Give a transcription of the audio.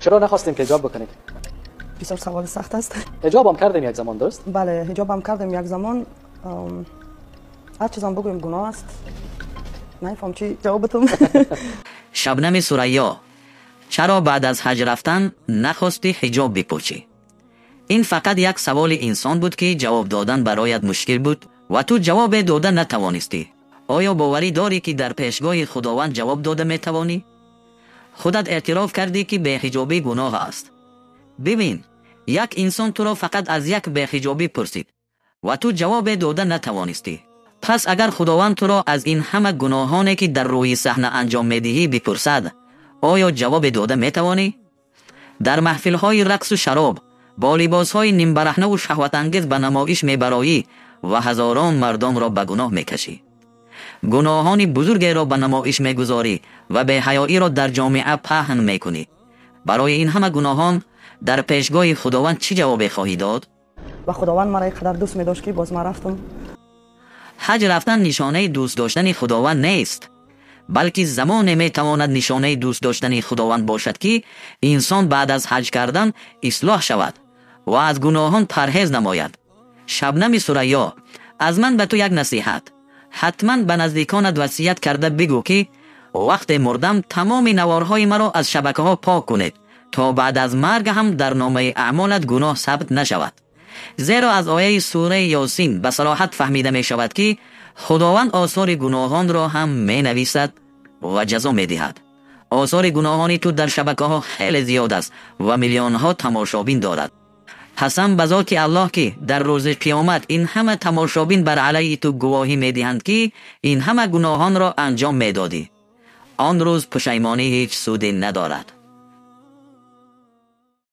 چرا نخواستیم که حجاب بکنید؟ بسیار سوال سخت است. حجاب هم کردیم یک زمان، درست؟ بله، حجاب هم کردیم یک زمان. هر چیزام بگویم گناه است. نمیفهم چی جوابتون. شبنم ثریا، چرا بعد از حج رفتن نخواستی حجاب بپوشی؟ این فقط یک سوال انسان بود که جواب دادن برایت مشکل بود و تو جواب دادن نتوانستی. آیا باوری داری که در پیشگاه خداوند جواب داده میتوانی؟ خودت اعتراف کردی که به حجابی گناه است. ببین، یک انسان تو را فقط از یک به حجابی پرسید و تو جواب دادن نتوانستی. پس اگر خداوند تو را از این همه گناهانی که در روی صحنه انجام میدهی بپرسد، آیا جواب داده میتوانی؟ در محفل های رقص و شراب با لباس های نیم برهنه و شهوت انگیز به نمایش میبرایی و هزاران مردم را به گناه میکشی. گناهان بزرگی را به نمایش میگذاری و به حیایی را در جامعه پهن میکنی. برای این همه گناهان در پیشگاه خداوند چی جواب خواهی داد؟ و خداوند مرا اینقدر دوست می داشت که باز ما رفتم. حج رفتن نشانه دوست داشتن خداوند نیست، بلکه زمان می تواند نشانه دوست داشتن خداوند باشد که انسان بعد از حج کردن اصلاح شود و از گناهان پرهیز نماید. شبنم ثریا، از من به تو یک نصیحت: حتما به نزدیکانت وصیت کرده بگو که وقت مردم تمام نوارهای مرا از شبکه ها پاک کنید تا بعد از مرگ هم در نامه اعمالت گناه ثبت نشود. زیرا از آیه سوره یاسین به صراحت فهمیده می شود که خداوند آثار گناهان را هم می نویسد و جزا می دهد. آثار گناهانی تو در شبکه ها خیلی زیاد است و میلیون ها تماشابین دارد. قسم به ذات الله که در روز قیامت این همه تماشابین بر علیه تو گواهی می دهند که این همه گناهان را انجام می دادی. آن روز پشیمانی هیچ سودی ندارد.